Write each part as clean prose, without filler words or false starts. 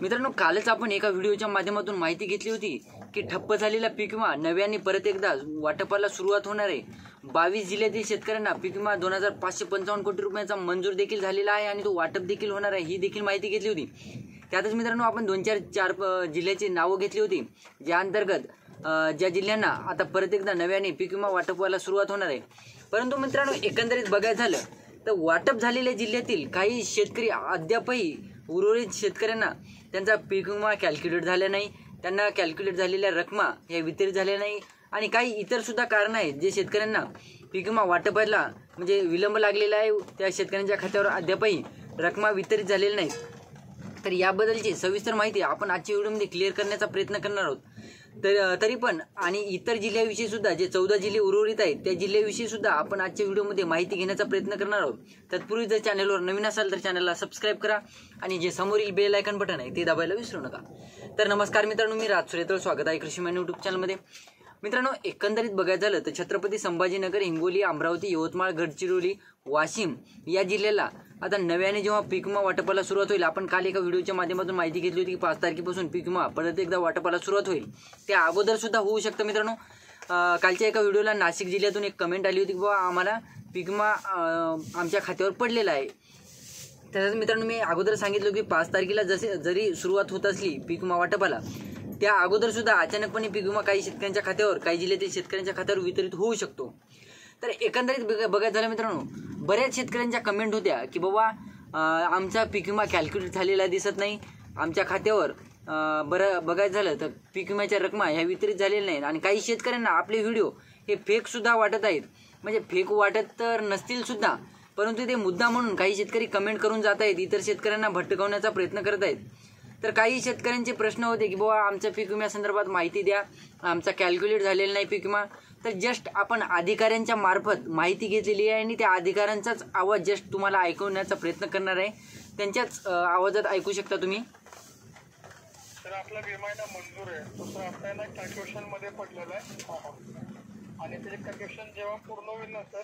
मित्रांनो, कालच आपण एका व्हिडिओच्या माध्यमातून माहिती घेतली होती की ठप्प झालेला पीक विमा नव्याने परत एकदा वाटपाला सुरुवात होणार आहे। 22 जिल्ह्यातील शेतकऱ्यांना पीक विमा 2555 कोटी रुपयांचा मंजूर देखील झालेला आहे आणि तो वाटप देखील होणार आहे, ही देखील माहिती घेतली होती। त्यातच मित्रांनो, आपण 2-4 जिल्ह्याची नावं घेतली होती, ज्या अंतर्गत ज्या जिल्ह्यांना आता परत एकदा नव्याने पीक विमा वाटपाला सुरुवात होणार आहे। परंतु मित्रांनो, एकंदरीत बघायचं झालं तर वाटप झालेल्या जिल्ह्यातील काही शेतकरी अद्यापही उर्वरित शेतकऱ्यांना त्यांचा पीक विमा कॅल्क्युलेट झाला नाही, त्यांना कॅल्क्युलेट झालेल्या रकमा ह्या वितरित झाल्या नाही आणि काही इतर सुद्धा कारण आहेत जे शेतकऱ्यांना पीक विमा वाटपाला म्हणजे विलंब लागलेला आहे। त्या शेतकऱ्यांच्या खात्यावर अद्यापही रकमा वितरित झालेल्या नाहीत। तर याबद्दलची सविस्तर माहिती आपण आजच्या व्हिडिओमध्ये क्लिअर करण्याचा प्रयत्न करणार आहोत। तरी पण आणि इतर जिल्ह्याविषयी सुद्धा जे 14 जिल्हे उर्वरित आहेत त्या जिल्ह्याविषयी सुद्धा आपण आजच्या व्हिडिओमध्ये माहिती घेण्याचा प्रयत्न करणार आहोत। तत्पूर्वी जर चॅनलवर नवीन असाल तर चॅनलला सबस्क्राईब करा आणि जे समोरील बेल आयकॉन बटन आहे ते दाबायला विसरू नका। तर नमस्कार मित्रांनो, मी राज सुरेतर, स्वागत आहे कृषी मॅन यूट्यूब चॅनलमध्ये। मित्रांनो, एकंदरीत बघायचं झालं तर छत्रपती संभाजीनगर, हिंगोली, अमरावती, यवतमाळ, गडचिरोली, वाशिम या जिल्ह्याला आता नव्याने जेव्हा पीक विमा वाटपाला सुरुवात होईल, आपण काल एका व्हिडिओच्या माध्यमातून माहिती घेतली होती की 5 तारखेपासून पीक विमा परत एकदा वाटपाला सुरुवात होईल। त्या अगोदर सुद्धा होऊ शकतं मित्रांनो। कालच्या एका व्हिडिओला नाशिक जिल्ह्यातून एक कमेंट आली होती की बाबा आम्हाला पीक विमा आमच्या खात्यावर पडलेला आहे। त्याच्यात मित्रांनो, मी अगोदर सांगितलं की 5 तारखेला जरी सुरुवात होत असली पीक विमा वाटपाला, त्या अगोदर सुद्धा अचानकपणे पीक विमा काही शेतकऱ्यांच्या खात्यावर, काही जिल्ह्यातील शेतकऱ्यांच्या खात्यावर वितरित होऊ शकतो। तर एकंदरीत बघायचं झालं मित्रांनो, बऱ्याच शेतकऱ्यांच्या कमेंट होत्या की बाबा आमचा पीक विमा कॅल्क्युलेट झालेला दिसत नाही, आमच्या खात्यावर बघायचं झालं तर पीक विम्याच्या रकमा ह्या वितरित झालेल्या नाहीत आणि काही शेतकऱ्यांना आपले व्हिडिओ हे फेक सुद्धा वाटत आहेत। म्हणजे फेक वाटत तर नसतील सुद्धा, परंतु ते मुद्दा म्हणून काही शेतकरी कमेंट करून जात आहेत, इतर शेतकऱ्यांना भटकवण्याचा प्रयत्न करत आहेत। तर काही शेतकऱ्यांचे प्रश्न होते की बाबा आमच्या पीक विम्यासंदर्भात माहिती द्या, आमचा कॅल्क्युलेट झालेला नाही पीक विमा। तर जस्ट आपण अधिकाऱ्यांच्या मार्फत माहिती घेतलेली आहे आणि त्या अधिकाऱ्यांचाच आवाज जस्ट तुम्हाला ऐकवण्याचा प्रयत्न करणार आहे, त्यांच्याच आवाजात ऐकू शकता तुम्ही। तर आपला विमा मंजूर आहे, तो आपल्याला कॅल्क्युलेशन मध्ये पडलेला आहे आणि त्याचे कॅल्क्युलेशन जेव्हा पूर्ण होईल ना सर,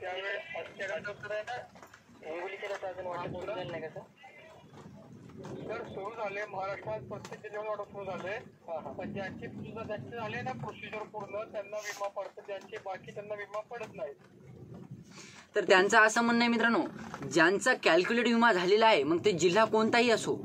त्यावेळेस सर सुरू झाले महाराष्ट्रात प्रत्येक जिल्ह्यावर वाटप सुरू झाले, पण ज्यांचे झाले ना प्रोसिजर पूर्ण त्यांना विमा पडतो, ज्यांचे बाकी त्यांना विमा पडत नाही। तर त्यांचं असं म्हणणं आहे मित्रांनो, ज्यांचा कॅल्क्युलेट विमा झालेला आहे, मग ते जिल्हा कोणताही असो,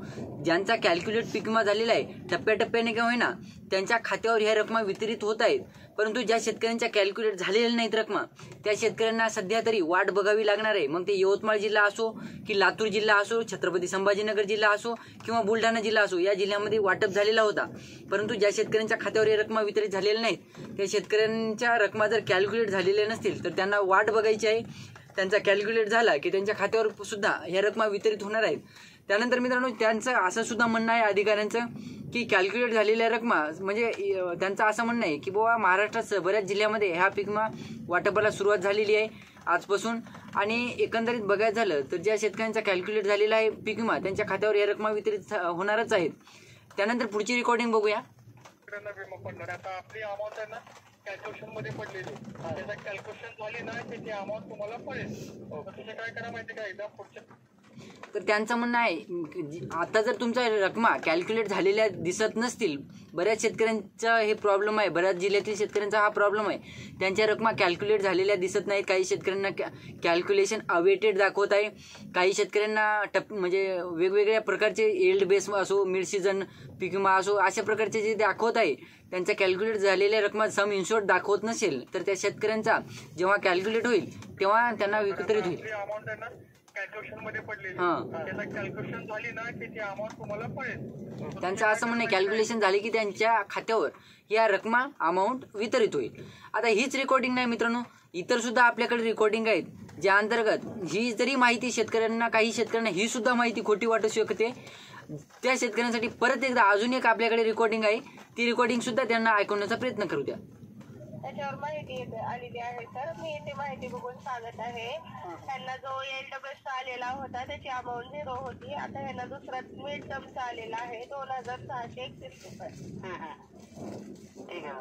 ज्यांचा कॅल्क्युलेट पीक विमा झालेला आहे टप्प्याटप्प्याने का होईना त्यांच्या खात्यावर ह्या रकमा वितरित होत आहेत। परंतु ज्या शेतकऱ्यांच्या कॅल्क्युलेट झालेल्या नाहीत रकमा, त्या शेतकऱ्यांना सध्या तरी वाट बघावी लागणार आहे। मग ते यवतमाळ जिल्हा असो की लातूर जिल्हा असो, छत्रपती संभाजीनगर जिल्हा असो किंवा बुलढाणा जिल्हा असो, या जिल्ह्यामध्ये वाटप झालेला होता। परंतु ज्या शेतकऱ्यांच्या खात्यावर या रकमा वितरित झालेल्या नाहीत, त्या शेतकऱ्यांच्या रकमा जर कॅल्क्युलेट झालेल्या नसतील तर त्यांना वाट बघायची आहे। त्यांचा कॅल्क्युलेट झाला की त्यांच्या खात्यावर सुद्धा ह्या रकमा वितरित होणार आहेत। त्यानंतर मित्रांनो, त्यांचं असं सुद्धा म्हणणं आहे अधिकाऱ्यांचं की कॅल्क्युलेट झालेल्या रकमा म्हणजे त्यांचं असं म्हणणं आहे की बाबा महाराष्ट्रात बऱ्याच जिल्ह्यामध्ये ह्या पीक विमा वाटपाला सुरुवात झालेली आहे आजपासून। आणि एकंदरीत बघायचं झालं तर ज्या शेतकऱ्यांचा कॅल्क्युलेट झालेला आहे पीक विमा, त्यांच्या खात्यावर या रकमा वितरित होणारच आहेत। त्यानंतर पुढची रेकॉर्डिंग बघूया। आता आपली अमाऊंट आहे ना कॅल्क्युलेशन मध्ये पडलेली, त्याचा कॅल्क्युलेशन झाली ना त्याची अमाऊंट तुम्हाला पडेल। तुझं काय करा माहिती का, एकदा पुढच्या तर त्यांचं म्हणणं आहे आता जर तुमच्या रकमा कॅल्क्युलेट झालेल्या दिसत नसतील, बऱ्याच शेतकऱ्यांचा हे प्रॉब्लेम आहे, बऱ्याच जिल्ह्यातील शेतकऱ्यांचा हा प्रॉब्लेम आहे, त्यांच्या रकमा कॅल्क्युलेट झालेल्या दिसत नाहीत। काही शेतकऱ्यांना कॅल्क्युलेशन अवेटेड दाखवत आहे, काही शेतकऱ्यांना म्हणजे वेगवेगळ्या प्रकारचे एल्ड बेस असो, मिड सीझन पीक विमा असो, अशा प्रकारचे जे दाखवत आहे, त्यांच्या कॅल्क्युलेट झालेल्या रकमा सम इन्शुअर्ड दाखवत नसेल तर त्या शेतकऱ्यांचा जेव्हा कॅल्क्युलेट होईल तेव्हा त्यांना वितरित होईल। कॅल्क्युलेशन मध्ये पडलेली, त्याला कॅल्क्युलेशन झाली ना की ती अमाऊंट तुम्हाला पडेल। त्यांचं असं म्हणणं आहे कॅल्क्युलेशन झाली की त्यांच्या खात्यावर या रकमा अमाऊंट वितरित होईल। आता हीच रेकॉर्डिंग नाही मित्रांनो, इतर सुद्धा आपल्याकडे रेकॉर्डिंग आहेत, ज्या अंतर्गत ही जरी माहिती शेतकऱ्यांना, काही शेतकऱ्यांना ही सुद्धा माहिती खोटी वाटू शकते, त्या शेतकऱ्यांसाठी परत एकदा अजून एक आपल्याकडे रेकॉर्डिंग आहे, ती रेकॉर्डिंग सुद्धा त्यांना ऐकवण्याचा प्रयत्न करू द्या। त्याच्यावर माहिती आलेली आहे सर, मी ते माहिती बघून सांगत आहे। त्यांना जो एलडब्ल्यूएस आलेला होता त्याची अमाऊंट 0 होती, आता ह्यांना दुसरा मिड टर्मचा आलेला आहे 2631 रुपये। ठीक आहे,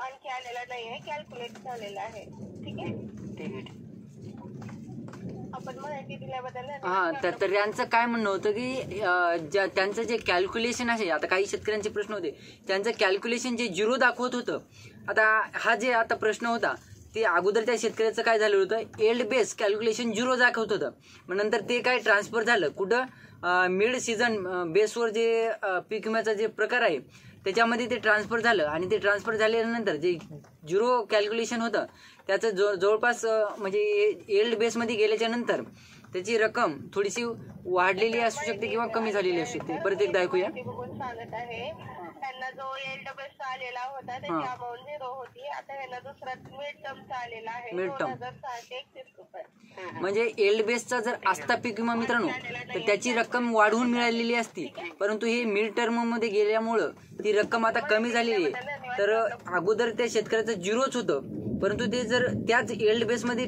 आणखी आलेला नाही आहे, कॅल्क्युलेट झालेला आहे। ठीक आहे, ठीक आहे। आपण माहिती दिल्याबद्दल हा, तर यांचं काय म्हणणं होतं की त्यांचं जे कॅल्क्युलेशन आहे, आता काही शेतकऱ्यांचे प्रश्न होते, त्यांचं कॅल्क्युलेशन जे 0 दाखवत होतं. आता हा जे आता प्रश्न होता ते अगोदर त्या शेतकऱ्याचं काय झालं होतं, एल्ड बेस कॅल्क्युलेशन 0 दाखवत होतं. मग नंतर ते काय ट्रान्सफर झालं कुठं, मिड सीझन बेसवर जे पीक विम्याचा जे प्रकार आहे त्याच्यामध्ये ते ट्रान्सफर झालं. आणि ते ट्रान्सफर झाल्यानंतर जे 0 कॅल्क्युलेशन होतं त्याचं जवळपास म्हणजे एल्ड बेसमध्ये गेल्याच्या नंतर त्याची रक्कम थोडीशी वाढलेली असू शकते किंवा कमी झालेली असू शकते. परत एकदा ऐकूया. बघून सांगत आहे, त्यांना जो एलडब्ल्यूएस आलेला होता त्याची अमाऊंट 0 होती. आता ह्यांना दुसरा मिड टर्मचा आलेला आहे मिड टर्म 2631 रुपये. म्हणजे एल्ड बेसचा जर असता पीक विमा मित्रांनो तर त्याची रक्कम वाढवून मिळालेली असती, परंतु हे मिड टर्म मध्ये गेल्यामुळं ती रक्कम आता कमी झालेली आहे. तर अगोदर त्या शेतकऱ्याचं 0च होतं, परंतु ते जर त्याच एल्ड बेसमध्ये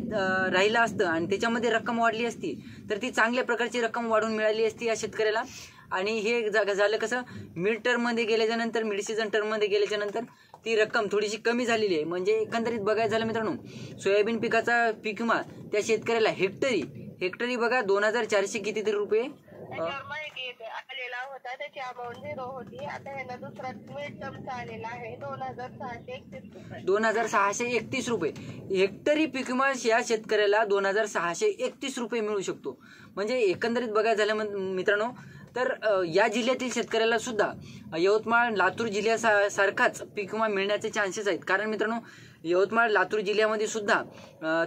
राहिलं असतं आणि त्याच्यामध्ये रक्कम वाढली असती तर ती चांगल्या प्रकारची रक्कम वाढून मिळाली असती या शेतकऱ्याला. आणि हे झालं कसं, मिड टर्ममध्ये गेल्याच्या नंतर, मिड सीझन टर्ममध्ये गेल्याच्या नंतर ती रक्कम थोडीशी कमी झालेली आहे. म्हणजे एकंदरीत बघायचं झालं मित्रांनो, सोयाबीन पिकाचा पीक विमा त्या शेतकऱ्याला हेक्टरी बघा 2400 कितीतरी रुपये माहिती आलेला होता, त्याची अमाऊंट 0 होती. आता ह्यांना दुसरा मिड टर्मचा आलेला आहे 2631 रुपये. 2631 रुपये हेक्टरी पीक विमा या शेतकऱ्याला 2631 रुपये मिळू शकतो. म्हणजे एकंदरीत बघायचं झालं मित्रांनो तर या जिल्ह्यातील शेतकऱ्याला सुद्धा यवतमाळ लातूर जिल्ह्यासारखाच पीक विमा मिळण्याचे चान्सेस आहेत. कारण मित्रांनो यवतमाळ लातूर जिल्ह्यामध्ये सुद्धा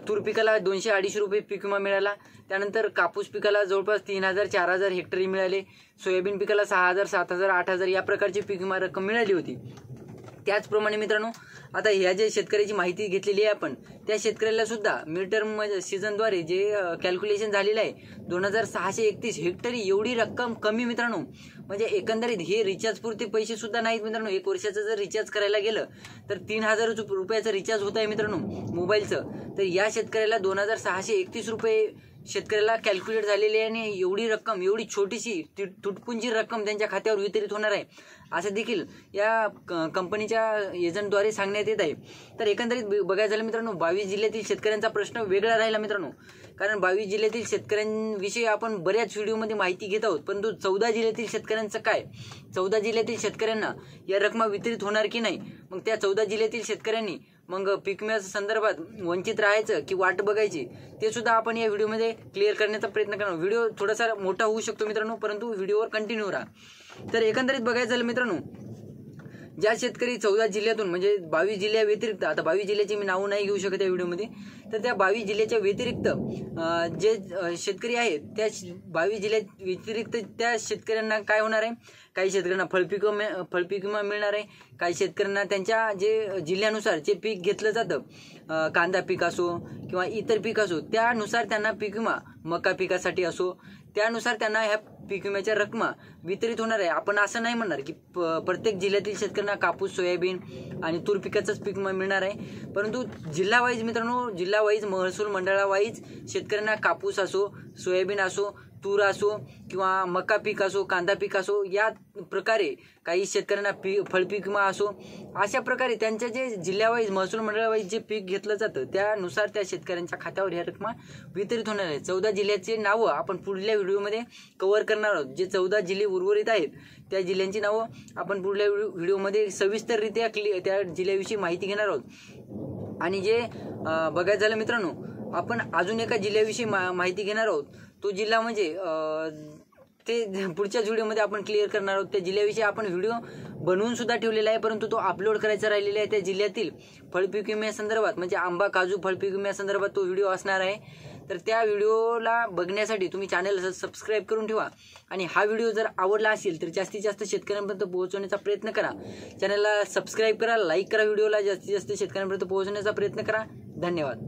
तूर पिकाला 200-250 रुपये पीक विमा मिळाला. त्यानंतर कापूस पिकाला जवळपास 3000-4000 हेक्टरी मिळाले. सोयाबीन पिकाला 6000, 7000, 8000 या प्रकारची पीक विमा रक्कम मिळाली होती. त्याचप्रमाणे मित्रांनो आता ह्या जे शेतकऱ्याची माहिती घेतलेली आहे आपण, त्या शेतकऱ्याला सुद्धा मिड टर्म सीझनद्वारे जे कॅल्क्युलेशन झालेलं आहे 2631 हेक्टरी एवढी रक्कम कमी मित्रांनो. म्हणजे एकंदरीत हे रिचार्ज पुरते पैसे सुद्धा नाहीत मित्रांनो. 1 वर्षाचं जर रिचार्ज करायला गेलं तर 3000 रुपयाचं रिचार्ज होत आहे मित्रांनो मोबाईलचं. तर या शेतकऱ्याला 2631 रुपये शेतकऱ्याला कॅल्क्युलेट झालेली आहे. आणि एवढी रक्कम, एवढी छोटीशी तुटपुंजी रक्कम त्यांच्या खात्यावर वितरित होणार आहे असं देखील या कंपनीच्या एजंटद्वारे सांगण्यात येत आहे. तर एकंदरीत बघायचं झालं मित्रांनो 22 जिल्ह्यातील शेतकऱ्यांचा प्रश्न वेगळा राहिला मित्रांनो. कारण 22 जिल्ह्यातील शेतकऱ्यांविषयी आपण बऱ्याच व्हिडिओमध्ये माहिती घेत आहोत, परंतु 14 जिल्ह्यातील शेतकऱ्यांचं काय, 14 जिल्ह्यातील शेतकऱ्यांना या रक्कमा वितरित होणार की नाही, मग त्या 14 जिल्ह्यातील शेतकऱ्यांनी मग पीक विम्याच्या संदर्भात वंचित राहायचं की वाट बघायची ते सुद्धा आपण या व्हिडिओमध्ये क्लिअर करण्याचा प्रयत्न करणार. व्हिडिओ थोडासा मोठा होऊ शकतो मित्रांनो, परंतु व्हिडिओवर कंटिन्यू राहा. तर एकंदरीत बघायचं झालं मित्रांनो, ज्या शेतकरी 14 जिल्ह्यातून म्हणजे 22 जिल्ह्या व्यतिरिक्त, आता 22 जिल्ह्याची मी नावं नाही घेऊ शकत या व्हिडिओमध्ये, तर त्या 22 जिल्ह्याच्या व्यतिरिक्त जे शेतकरी आहेत त्या 22 जिल्ह्यात व्यतिरिक्त त्या शेतकऱ्यांना काय होणार आहे, काही शेतकऱ्यांना फळपीक विमा मिळणार आहे. काही शेतकऱ्यांना त्यांच्या जे जिल्ह्यानुसार जे पीक घेतलं जातं, कांदा पीक असो किंवा इतर पीक असो, त्यानुसार त्यांना पीक विमा, मका पिकासाठी असो त्यानुसार त्यांना ह्या पीक विम्याच्या रक्कमा वितरित होणार आहे. आपण असं नाही म्हणणार की प्रत्येक जिल्ह्यातील शेतकऱ्यांना कापूस, सोयाबीन आणि तूर पिकाचंच पीक विमा मिळणार आहे, परंतु जिल्हा वाईज मित्रांनो, जिल्हा वाईज महसूल मंडळावाईज शेतकऱ्यांना कापूस असो, सोयाबीन असो, तूर असो किंवा मका पीक असो, कांदा पीक असो, या प्रकारे काही शेतकऱ्यांना फळपीक विमा असो, अशा प्रकारे त्यांच्या जे जिल्ह्यावाईज महसूल मंडळावाईज जे पीक घेतलं जातं त्यानुसार त्या शेतकऱ्यांच्या खात्यावर ह्या रक्कमा वितरित होणार आहे. 14 जिल्ह्याचे नावं आपण पुढल्या व्हिडिओमध्ये कव्हर करणार आहोत. जे 14 जिल्हे उर्वरित आहेत त्या जिल्ह्यांची नावं आपण पुढल्या व्हिडिओमध्ये सविस्तररित्या त्या जिल्ह्याविषयी माहिती घेणार आहोत. आणि जे बघायचं झालं मित्रांनो, आपण अजून एका जिल्ह्याविषयी माहिती घेणार आहोत. तो जिल्हा म्हणजे ते पुढच्याच व्हिडिओमध्ये आपण क्लिअर करणार आहोत. त्या जिल्ह्याविषयी आपण व्हिडिओ बनवून सुद्धा ठेवलेला आहे, परंतु तो अपलोड करायचा राहिलेला आहे. त्या जिल्ह्यातील फळपीक विम्यासंदर्भात म्हणजे आंबा, काजू फळपीक विम्यासंदर्भात तो व्हिडिओ असणार आहे. तर त्या व्हिडिओला बघण्यासाठी तुम्ही चॅनल सबस्क्राईब करून ठेवा. आणि हा व्हिडिओ जर आवडला असेल तर जास्तीत जास्त शेतकऱ्यांपर्यंत पोहोचवण्याचा प्रयत्न करा. चॅनलला सबस्क्राईब करा, लाईक करा, व्हिडिओला जास्तीत जास्त शेतकऱ्यांपर्यंत पोहोचवण्याचा प्रयत्न करा. धन्यवाद.